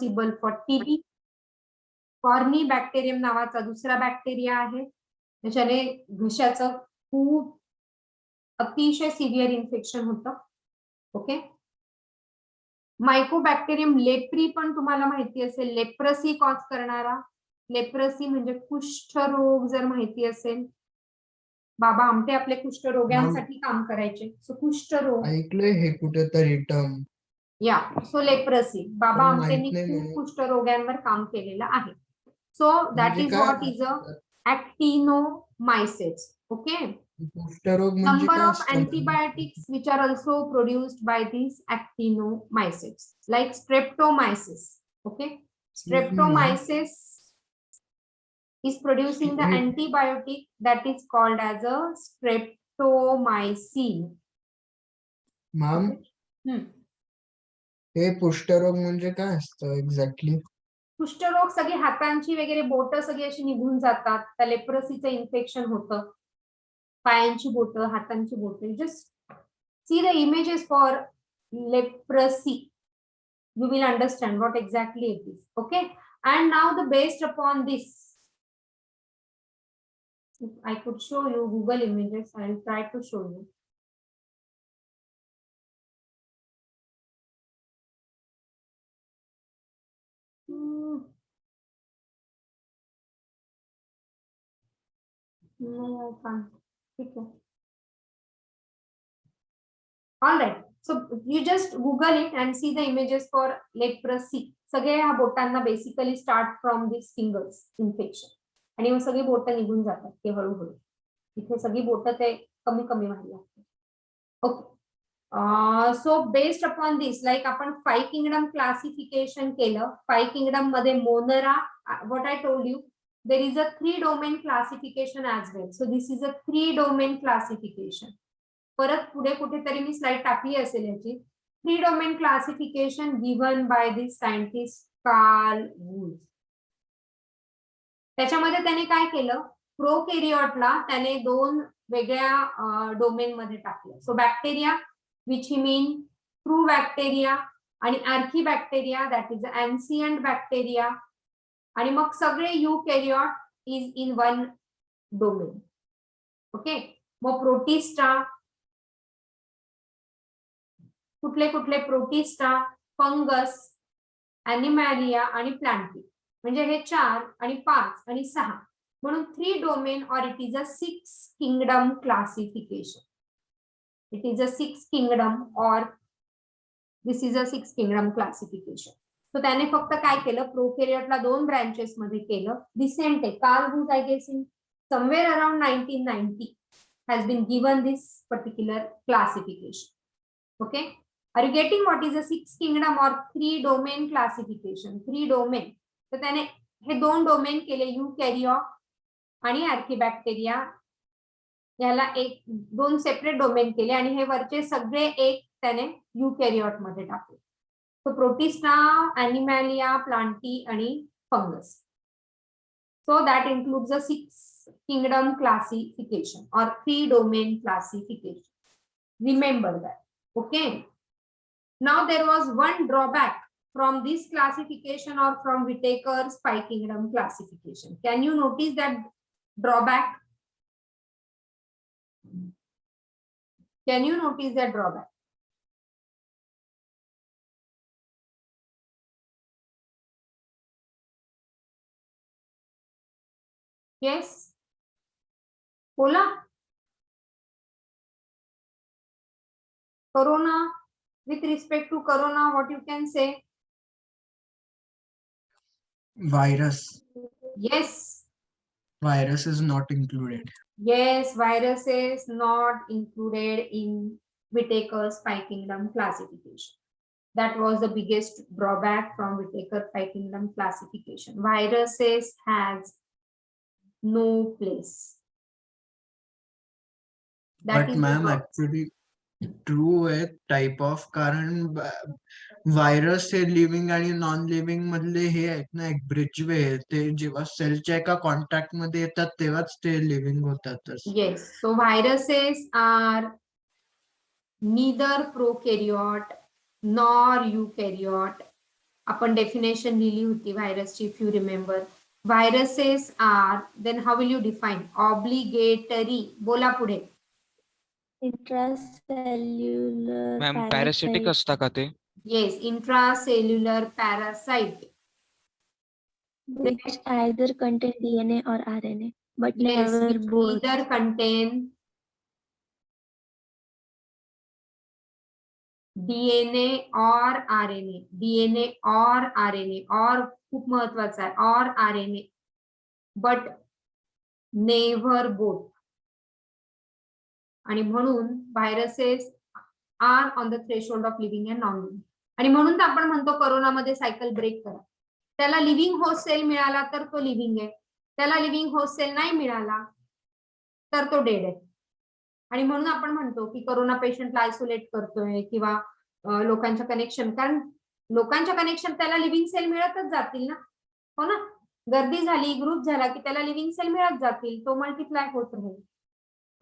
Responsible for TB. Corny bacterium नावाचा दुसरा bacteria आहे, त्याच्याने घशाचं खूप अतिशय सिव्हिअर इन्फेक्शन होतं. ओके. मायकोबॅक्टेरियम लेप्री पण तुम्हाला माहिती असेल, लेप्रसी कॉज करणारा. लेप्रसी म्हणजे कुष्ठरोग जर माहिती असेल, बाबा आमटे आपले कुष्ठरोग्यांसाठी काम करायचे. सो कुष्ठरोग ऐकलंय हे कुठेतरी टर्म. या सो लेप्रसी, बाबा पण आमटेंनी माहित नाही खूप मला. कुष्ठरोग्यांवर काम केलेलं आहे. सो दॅट म्हणजे इज काय what is a actinomycetes. Okay. कुष्ठरोग म्हणजे Number काय of असतं? antibiotics which are also produced by these actinomycetes, like streptomyces. Okay. Streptomyces is producing the antibiotic that is called as a streptomycin. Ma'am Okay. हे कुष्ठरोग म्हणजे काय असतं exactly? कुष्ठरोग सगळी हातांची वगैरे बोट सगळी अशी निघून जातात, त्या लेप्रसीचं इन्फेक्शन होतं. पायांची बोट, हातांची बोट. Just see the images for leprosy, you will understand what exactly it is. Okay. And now the based upon this, if I could show you Google images, I will try to show you. No, I can't. Okay. All right. So you just Google it and see the images for leprosy. सगळे ह्या बोटांना basically start from this fingers infection, आणि मग सगळी बोट निघून जातात ते हळूहळू. इथे सगळी बोट ते कमी कमी व्हायला लागतात. ओके. सो बेस्ड अपॉन दिस, लाईक आपण 5 किंगडम क्लासिफिकेशन केलं. 5 किंगडम मध्ये मोनरा, what I told you, there is a 3 domain classification as well. So this is a 3 domain classification. परत पुढे कुठेतरी मी स्लाइड टाकली असेल याची. 3 domain classification given by the scientist Karl Wolf. त्याच्यामध्ये त्याने काय केलं, प्रोकॅरियोटला त्याने 2 वेगळ्या डोमेन मध्ये टाकलं. So bacteria which he mean true bacteria आणि archaebacteria that is ancient bacteria, आणि मग सगळे eukaryote is in one domain. Okay. मग प्रोटिस्टा, कुठले कुठले, प्रोटिस्टा, फंगस, ॲनिमॅलिया आणि प्लांटी, म्हणजे हे 4 आणि 5 आणि 6 म्हणून 3 डोमेन, और it is a 6 kingdom classification. It is a 6 kingdom और this is a 6 kingdom classification. So त्याने फक्त काय केलं, प्रोकॅरियोटला 2 ब्रँचेस मध्ये केलं. रिसेंट आहे, Karl Wolf I guess in somewhere around 1990 has been given this particular classification. Okay. Are you getting what is a 6 kingdom or 3 domain classification? 3 domain. तर त्याने हे 2 डोमेन केले, यूकॅरियोट आणि आर्किबॅक्टेरिया. याला 2 सेपरेट डोमेन केले आणि हे वरचे सगळे एक त्याने यूकॅरियोट मध्ये टाकले. So प्रोटिस्टा, ॲनिमॅलिया, प्लांटी आणि fungus. So that includes a 6 kingdom classification or 3 domain classification. Remember that. Okay. Now there was one drawback from this classification or from Whitaker's 5 kingdom classification. Can you notice that drawback? Can you notice that drawback? Yes. Bola. Corona. With respect to corona, what you can say? Virus. Yes. Virus is not included. Yes, virus is not included in Whitaker's 5 kingdom classification. That was the biggest drawback from Whitaker 5 kingdom classification. Viruses has no place. That But is ma'am, actually true आहे type of, कारण virus हे living आणि non living मधले हे आहेत ना, एक bridge वे. ते जेव्हा सेलच्या एका कॉन्टॅक्ट मध्ये येतात तेव्हाच ते लिव्हिंग होतात. Yes. So viruses are neither prokaryote nor eukaryote आपण डेफिनेशन लिहिली होती व्हायरसची, if you remember. Viruses are, then how will you define? Obligatory. बोला पुढे. इंट्रासेल्युलर मॅम पॅरासिटिक असता का ते? Yes, intracellular parasite. which either contain DNA or RNA, but Yes, never which both. either contain DNA or RNA. DNA or RNA. और खूप महत्वाचा आहे, or RNA, but never both. आणि म्हणून viruses are on the threshold of living and non living. आणि म्हणून तर आपण म्हणतो कोरोनामध्ये सायकल ब्रेक करा. त्याला लिव्हिंग होस्ट सेल मिळाला तर तो लिव्हिंग आहे, त्याला लिव्हिंग होस्ट सेल नाही मिळाला तर तो डेड आहे. आणि म्हणून आपण म्हणतो की कोरोना पेशंटला आयसोलेट करतोय किंवा लोकांच्या कनेक्शन, कारण लोकांच्या कनेक्शन त्याला लिव्हिंग सेल मिळतच जातील ना, हो ना. गर्दी झाली, ग्रुप झाला की त्याला लिव्हिंग सेल मिळत जातील, तो मल्टिप्लाय होत राहील.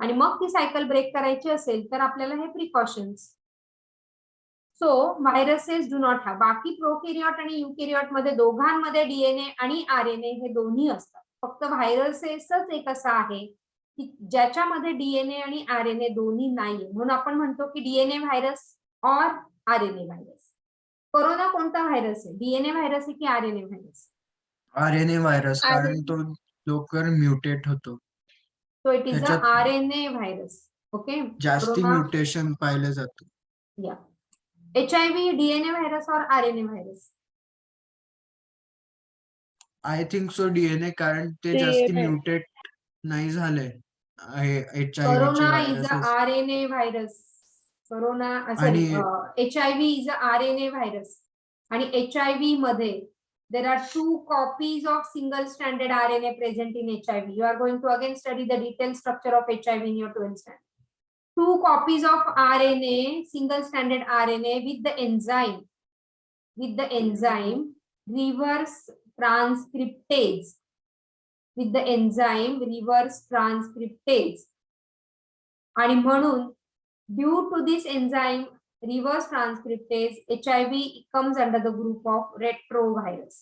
आणि मग ती सायकल ब्रेक करायची असेल तर आपल्याला हे precautions. So viruses do not have. बाकी प्रोकॅरियोट आणि युकॅरियोट मध्ये दोघांमध्ये डीएनए आणि आरएनए हे दोन्ही असतात. फक्त व्हायरसेसच एक असा आहे की ज्याच्यामध्ये डीएनए आणि आरएनए दोन्ही नाहीये. म्हणून आपण म्हणतो की डीएनए व्हायरस और आरएनए व्हायरस. कोरोना कोणता व्हायरस आहे? डीएनए व्हायरस आहे की आरएनए व्हायरस? आरएनए व्हायरस, कारण तो लवकर म्युटेट होतो. सो इट इज अ त्याच्यात आरएनए व्हायरस. ओके, जास्ती म्युटेशन पाहिलं जातं. या HIV डीएनए व्हायरस और RNA virus? I think so DNA, कारण ते जास्ती म्युटेट नाही झाले. Corona is a RNA virus. Corona sorry, HIV is a RNA virus. आणि HIV मध्ये there are 2 copies of single stranded RNA present in HIV. You are going to again study the detailed structure of HIV in your 12th standard. 2 copies of RNA, single stranded RNA with the enzyme reverse transcriptase. With the enzyme reverse transcriptase. आणि म्हणून due to this enzyme reverse transcriptase, HIV comes under the group of retrovirus.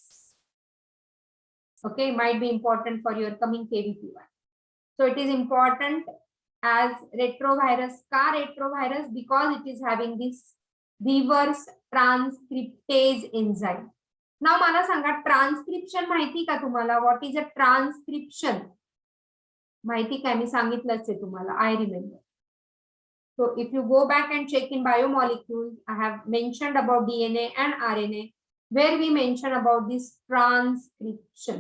Okay, might be important for your coming KVP1. So it is important as retrovirus. Ka retrovirus? Because it is having this reverse transcriptase enzyme. Now मला सांगा, transcription माहिती का तुम्हाला? What is a transcription? माहिती काय? मी सांगितलंच आहे तुम्हाला. I remember. So if you go back and check in biomolecules, I have mentioned about DNA and RNA, where we mention about this transcription.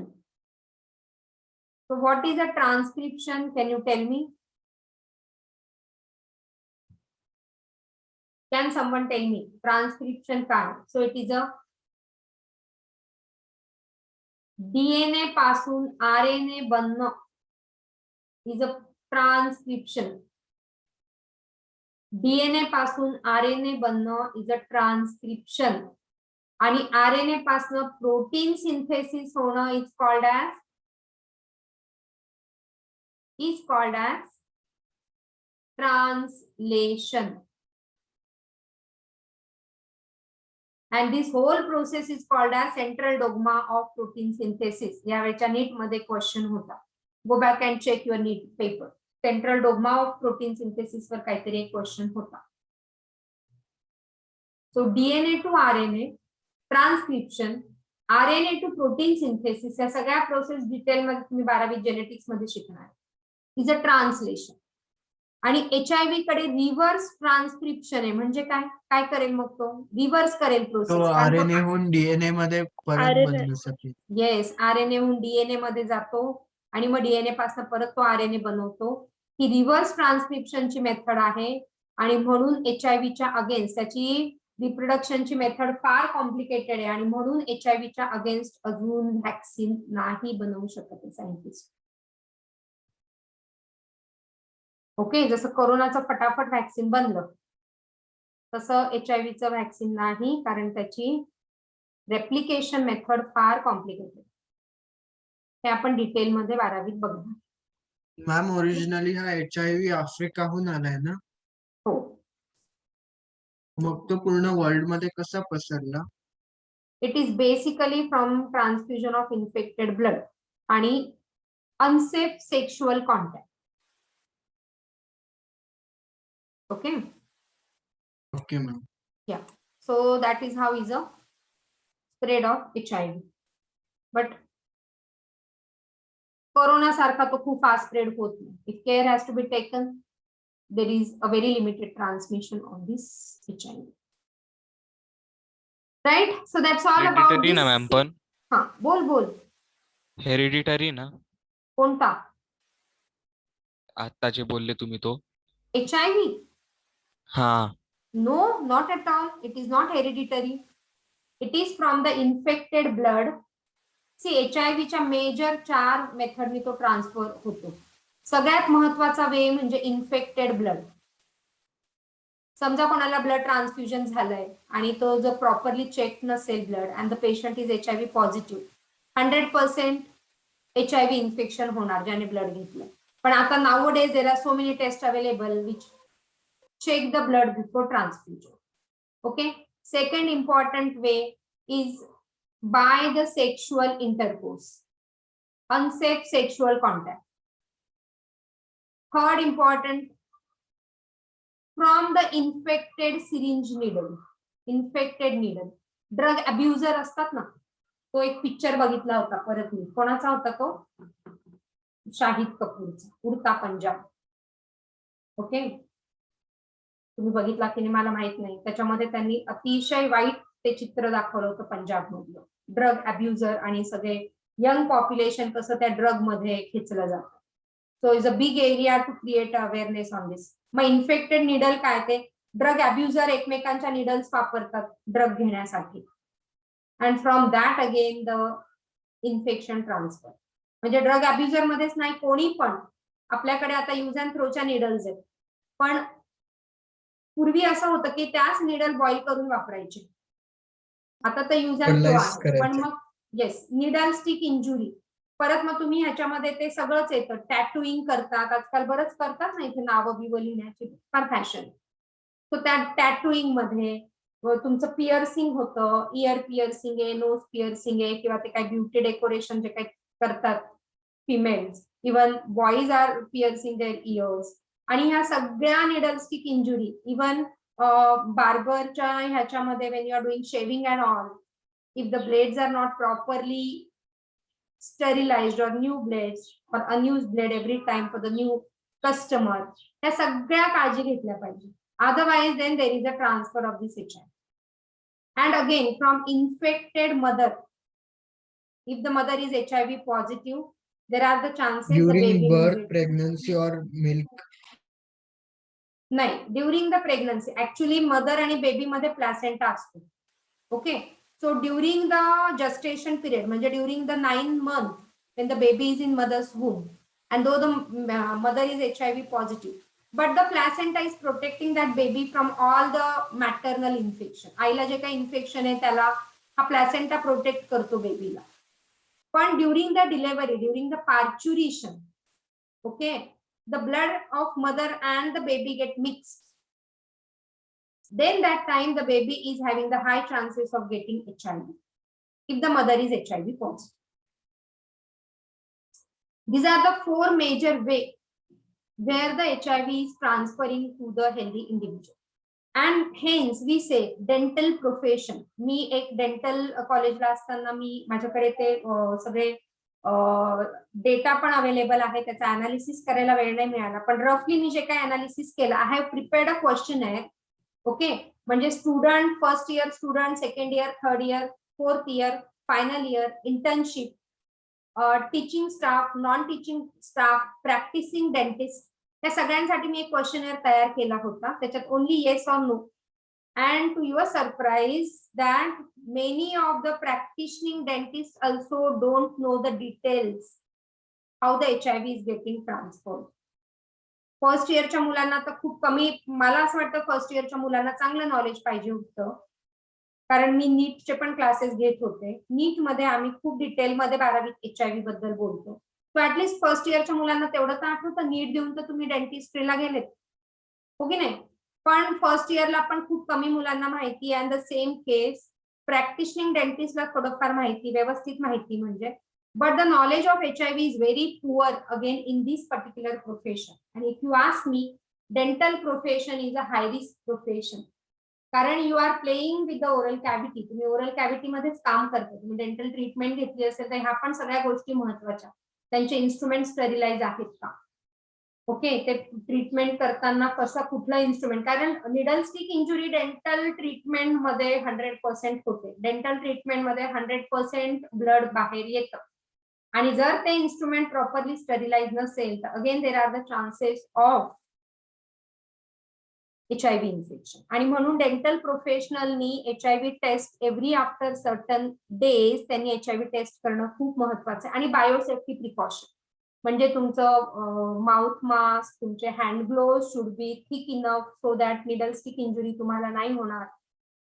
So what is a transcription? Can you tell me? Can someone tell me? Transcription काय? So it is a DNA पासून RNA बनणं is a transcription. DNA पासून RNA बनणं is a transcription. आणि RNA पासून protein synthesis होणं is called as translation. And this whole process is called as central dogma of protein synthesis. यावेळच्या NEET मध्ये question होता. Go back and check your NEET paper. Central dogma of protein synthesis वर काहीतरी एक question होता. So DNA to RNA transcription, RNA to protein synthesis, या सगळ्या process detail मध्ये तुम्ही 12वी जेनेटिक्स मध्ये शिकणार. Is a translation. आणि HIV कडे रिव्हर्स ट्रान्सक्रिप्शन आहे. म्हणजे काय काय करेल मग? तो रिव्हर्स करेल प्रोसेस. आरएनए हून डीएनए मध्ये परत बदलू शकेल. येस, आरएनए हून डीएनए मध्ये जातो आणि मग डीएनए पासून परत तो आरएनए बनवतो. ही रिव्हर्स ट्रान्सक्रिप्शनची मेथड आहे. आणि म्हणून HIVच्या अगेन्स्ट त्याची रिप्रोडक्शनची मेथड फार कॉम्प्लिकेटेड आहे. आणि म्हणून HIVच्या अगेन्स्ट अजून व्हॅक्सिन नाही बनवू शकत सायंटिस्ट. ओके, जसं कोरोनाचं फटाफट व्हॅक्सिन बनलं तसं HIVचं व्हॅक्सिन नाही, कारण त्याची रेप्लिकेशन मेथड फार कॉम्प्लिकेटेड. हे आपण डिटेलमध्ये 12वीत बघणार. मॅम ओरिजिनली हा HIV आफ्रिकाहून आलाय ना? हो. मग तो पूर्ण वर्ल्ड मध्ये कसा पसरला? It is basically from transfusion of infected blood आणि unsafe sexual contact. Okay, okay ma'am. so that is how is a spread of HIV. but corona सारखा तो खूप फास्ट स्प्रेड होत नाही. if care has to be taken, there is a very limited transmission of this HIV. right, so that's all about hereditary ना this. Ma'am पण हा, बोल hereditary ना कोणता आता जे बोलले तुम्ही तो. HIV? हा No, not at all. It is not hereditary. It is from the infected blood. See, HIV च्या मेजर 4 मेथडनी तो ट्रान्सफर होतो. सगळ्यात महत्वाचा वे म्हणजे इन्फेक्टेड ब्लड. समजा कोणाला ब्लड ट्रान्सफ्युजन झालंय आणि तो जर प्रॉपरली चेक नसेल blood and the patient is HIV positive, 100% HIV infection होणार ज्याने ब्लड घेतलं. पण आता nowadays there are so many test available which check the blood before transfusion. Okay, second important way is by the sexual intercourse, unsafe sexual contact. Third important, from the infected syringe needle. Infected needle. Drug abuser असतात ना, तो एक picture बघितला होता परत मी. कोणाचा होता तो? शाहिद कपूरचा, उडता पंजाब. ओके, तुम्ही बघितला की नाही मला माहित नाही. त्याच्यामध्ये त्यांनी अतिशय वाईट ते चित्र दाखवलं होतं पंजाब मधलं. ड्रग अब्युजर आणि सगळे यंग पॉप्युलेशन कसं त्या ड्रग मध्ये खेचलं जातं. So is a big area to create awareness on this. मग इन्फेक्टेड निडल काय? ते ड्रग अब्युजर एकमेकांच्या निडल्स वापरतात ड्रग घेण्यासाठी and from that again the infection transfer. म्हणजे ड्रग अब्युजर मध्येच नाही, कोणी पण. आपल्याकडे आता यूज अँड थ्रोच्या निडल्स आहेत, पण पूर्वी असं होतं की त्याच निडल बॉईल करून वापरायचे. आता तर यूज अँड थ्रो आहे, पण मग येस, निडल स्टिक इंजुरी. परत मग तुम्ही ह्याच्यामध्ये ते सगळंच येतं. टॅटूइंग करतात आजकाल, बरंच करतात ना इथे नावं बिवं लिहिण्याची फार फॅशन. सो त्या टॅटूइंग मध्ये तुमचं पिअर्सिंग होतं, इयर पिअर्सिंग आहे, नोज पिअर्सिंग आहे, किंवा ते काही ब्युटी डेकोरेशन जे काही करतात females, even boys are piercing their ears. आणि ह्या सगळ्या निडल स्टिक इंजुरी, इवन बार्बरच्या ह्याच्यामध्ये when you are doing shaving and all, if the blades are not properly sterilised or new blades or unused blade every time for the new customer, ह्या सगळ्या काळजी घेतल्या पाहिजे. Otherwise then there is a transfer of this HIV. And again from infected mother, if the mother is HIV positive, there are the chances the During baby birth, will get. pregnancy or milk. नाही, during the pregnancy. Actually mother आणि baby मध्ये placenta असतो. Okay, so during the gestation period, म्हणजे during the 9 months when the baby is in mother's womb and though the mother is HIV positive, but the placenta is protecting that baby from all the maternal infection. आईला जे काही infection आहे त्याला हा placenta protect करतो बेबीला. पण during the delivery, during the parturition, okay, the blood of mother and the baby get mixed. Then that time the baby is having the high chances of getting HIV if the mother is HIV positive. These are the 4 major ways where the HIV is transferring to the healthy individual. And hence we say dental profession. मी एक dental कॉलेजला असताना मी माझ्याकडे ते सगळे data पण available आहे, त्याचा analysis करायला वेळ नाही मिळाला, पण रफली मी जे काही अनालिसिस केलं, I have prepared a question आहे. ओके, म्हणजे student, first year student, second year, third year, fourth year, final year, internship, teaching staff, non teaching staff, practising dentist, या सगळ्यांसाठी मी एक क्वेश्चनर तयार केला होता. त्याच्यात only yes or no. And to your surprise that many of the practicing dentists also don't know the details how the HIV is getting transferred. First इयरच्या मुलांना तर खूप कमी, मला असं वाटतं फर्स्ट इयरच्या मुलांना चांगलं नॉलेज पाहिजे होतं, कारण मी नीटचे पण क्लासेस घेत होते. नीट मध्ये आम्ही खूप डिटेलमध्ये 12वीत HIV बद्दल बोलतो. सो ऍटलीस्ट फर्स्ट इयरच्या मुलांना तेवढं तर आठवतं, नीट देऊन तर तुम्ही डेंटिस्ट्रीला गेलेत, हो की नाही? पण फर्स्ट इयरला पण खूप कमी मुलांना माहिती आहे. अँड द सेम केस प्रॅक्टिशनिंग डेंटिस्टला थोडंफार माहिती, व्यवस्थित माहिती म्हणजे, but the knowledge of HIV is very poor again in this particular profession. And if you ask me, dental profession is a high risk profession. कारण you are playing with the oral cavity, तुम्ही oral cavity मध्येच काम करता, तुम्ही dental treatment घेतली असेल तर ह्या पण सगळ्या गोष्टी महत्वाच्या. त्यांचे इन्स्ट्रुमेंट स्टरिलाइज आहेत का, ओके, ते ट्रीटमेंट करताना कसं कुठलं इन्स्ट्रुमेंट, कारण needle stick injury dental treatment मध्ये 100% होते, डेंटल ट्रीटमेंट मध्ये 100% ब्लड बाहेर येतं, आणि जर ते इन्स्ट्रुमेंट प्रॉपरली स्टरिलाइज नसेल तर again there are the chances of HIV infection. आणि म्हणून डेंटल प्रोफेशनलनी HIV test every after certain days त्यांनी HIV टेस्ट करणं खूप महत्वाचं आहे. आणि बायोसेफ्टी प्रिकॉशन म्हणजे तुमचं माउथ मास्क, तुमचे hand glove should be thick enough so that needle stick injury तुम्हाला नाही होणार.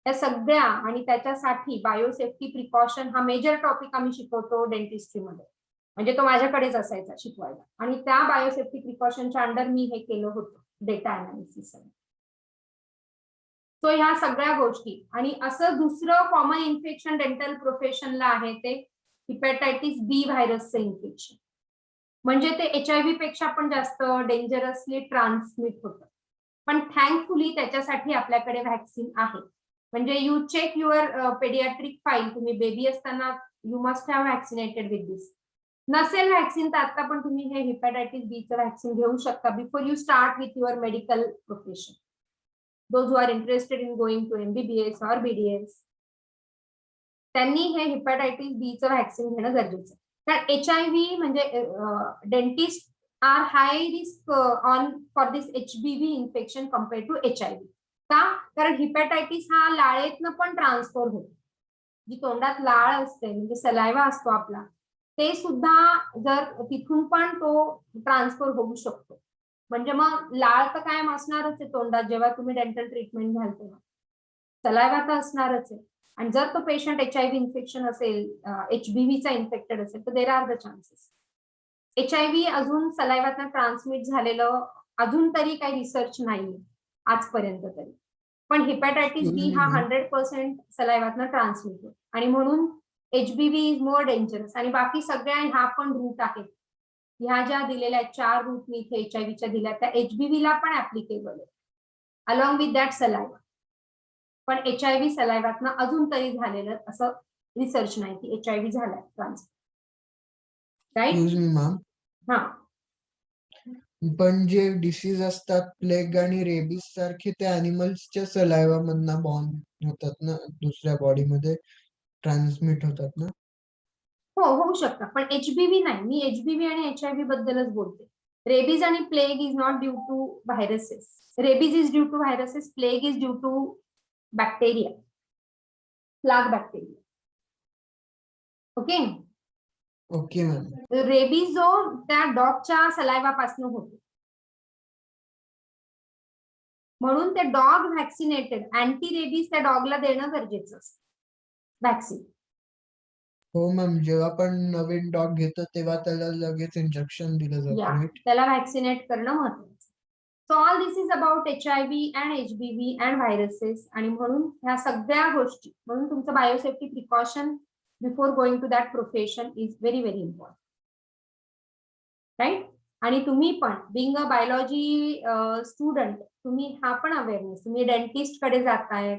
त्या सगळ्या, आणि त्याच्यासाठी बायोसेफ्टी प्रिकॉशन हा मेजर टॉपिक आम्ही शिकवतो डेंटिस्ट्रीमध्ये, म्हणजे तो माझ्याकडेच असायचा शिकवायला, आणि त्या बायोसेफ्टी प्रिकॉशनच्या अंडर मी हे केलं होतं डेटा अनालिसिस. सो ह्या सगळ्या गोष्टी. आणि असं दुसरं कॉमन इन्फेक्शन डेंटल प्रोफेशनला आहे ते हिपॅटायटिस बी व्हायरसचं इन्फेक्शन, म्हणजे ते HIV पेक्षा पण जास्त डेंजरसली ट्रान्समिट होतं. पण थँकफुली त्याच्यासाठी आपल्याकडे व्हॅक्सिन आहे. म्हणजे you check your paediatric file, तुम्ही बेबी असताना you must have vaccinated with this. नसेल व्हॅक्सिन तर आता पण तुम्ही हे हिपॅटायटिस बीचं व्हॅक्सिन घेऊ शकता before you start with your medical profession. Those who are interested in going to MBBS or BDS, त्यांनी हे हिपॅटायटिस बीचं व्हॅक्सिन घेणं गरजेचं आहे. कारण HIV म्हणजे dentist are high risk on for this HBV infection compared to HIV. का? कारण hepatitis हा लाळेतनं पण ट्रान्सफर होतो. जी तोंडात लाळ असते म्हणजे सलायवा असतो आपला, ते सुद्धा जर तिथून पण तो ट्रान्सफर होऊ शकतो. म्हणजे मग लाळ तर कायम असणारच आहे तोंडात जेव्हा तुम्ही डेंटल ट्रीटमेंट घ्याल तेव्हा, सलायवा तर असणारच आहे. आणि जर तो पेशंट HIV इन्फेक्शन असेल, HBVचा इन्फेक्टेड असेल, तर देर आर द चान्सेस. HIV अजून सलायवातनं ट्रान्समिट झालेलं अजून तरी काही रिसर्च नाहीये आजपर्यंत तरी, पण हिपॅटायटिस बी हा 100% सलायवातनं ट्रान्समिट होतो, आणि म्हणून HBV इज मोर डेंजरस. आणि बाकी सगळ्या ह्या पण रूट आहेत, ह्या ज्या दिलेल्या 4 रूट मी इथे HIVच्या दिल्या त्या HBV ला पण ऍप्लिकेबल आहे अलॉंग विथ दॅट सलायवा. पण HIV सलायवातनं अजून तरी झालेलं असं रिसर्च नाही की HIV झालाय ट्रान्सफर, राईट? मॅम, हा, पण जे डिसीज असतात प्लेग आणि रेबीज सारखे ते अॅनिमल्सच्या सलायवा मधनं बॉर्न होतात ना, दुसऱ्या बॉडीमध्ये ट्रान्समिट होतात ना? हो, होऊ शकतं, पण HBV नाही. मी HBV आणि HIV बद्दलच बोलते. रेबीज आणि plague is not due to viruses. Rabies is due to viruses, plague is due to bacteria, plague bacteria. Okay, okay ma'am. Rabies जो त्या डॉगच्या सलायवापासून होतो, म्हणून ते डॉग व्हॅक्सिनेटेड, अँटी रेबीज त्या डॉगला देणं गरजेचं असतं व्हॅक्सिन. हो मॅम, जेव्हा पण नवीन डॉग घेतो तेव्हा त्याला लगेच इंजेक्शन दिलं जातं, राईट? त्याला व्हॅक्सिनेट करणं महत्वाचं. So all this is about HIV and HBV and viruses. आणि म्हणून ह्या सगळ्या गोष्टी, म्हणून तुमचं biosafety precaution before going to that profession is very very important, right? आणि तुम्ही पण बिंग अ बायोलॉजी स्टुडंट, तुम्ही हा पण अवेअरनेस, तुम्ही डेंटिस्ट कडे जाताय,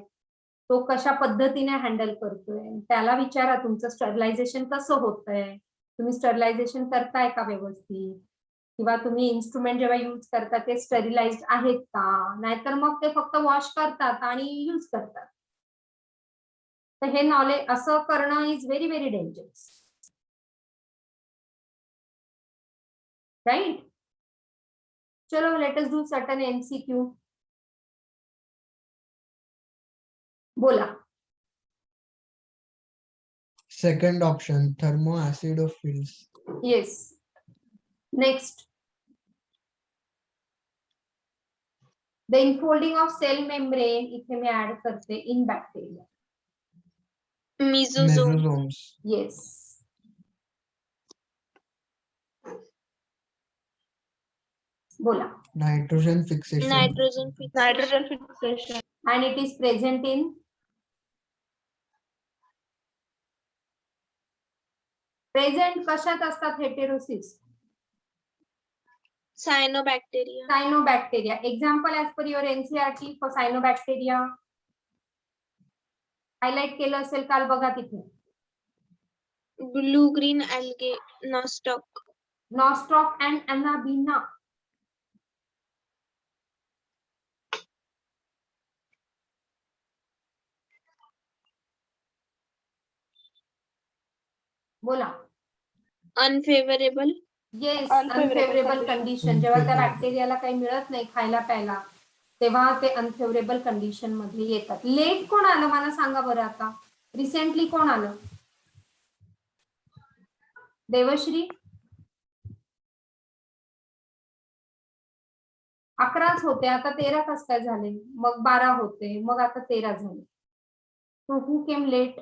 तो कशा पद्धतीने हँडल करतोय त्याला विचारा, तुमचं स्टरलायझेशन कसं होतंय, तुम्ही स्टरलायझेशन करताय का व्यवस्थित, किंवा तुम्ही इन्स्ट्रुमेंट जेव्हा यूज करता ते स्टरिलाइज्ड आहेत का, नाहीतर मग ते फक्त वॉश करतात आणि यूज करतात. तर हे नॉलेज असं करणं is very very dangerous, right? चलो, let us do certain MCQ. बोला. Second option, thermoacidophiles. Yes. Next, the infolding of cell membrane, इथे मी ऍड करते इन बॅक्टेरिया. मेसोझोम्स. येस. बोला. Nitrogen fixation. Nitrogen fixation. And it is present in present कशात असतात heterocysts? Cyanobacteria. Cyanobacteria. Example as per your NCERT for cyanobacteria. Highlight केलं असेल काल बघा तिथे. Blue green algae, nostoc. Nostoc and अनाबिना. बोला. Unfavorable. Yes, Unfavorable unfavourable condition. Condition. जेव्हा त्या Unfavorable. बॅक्टेरियाला काही मिळत नाही खायला प्यायला, तेव्हा ते अनफेवरेबल कंडिशन मध्ये येतात. लेट कोण आलं मला सांगा बरं आता. रिसेंटली कोण आलं? देवश्री. 11च होते, आता 13 कसं काय झाले? मग 12 होते, मग आता 13 झाले. So who came late?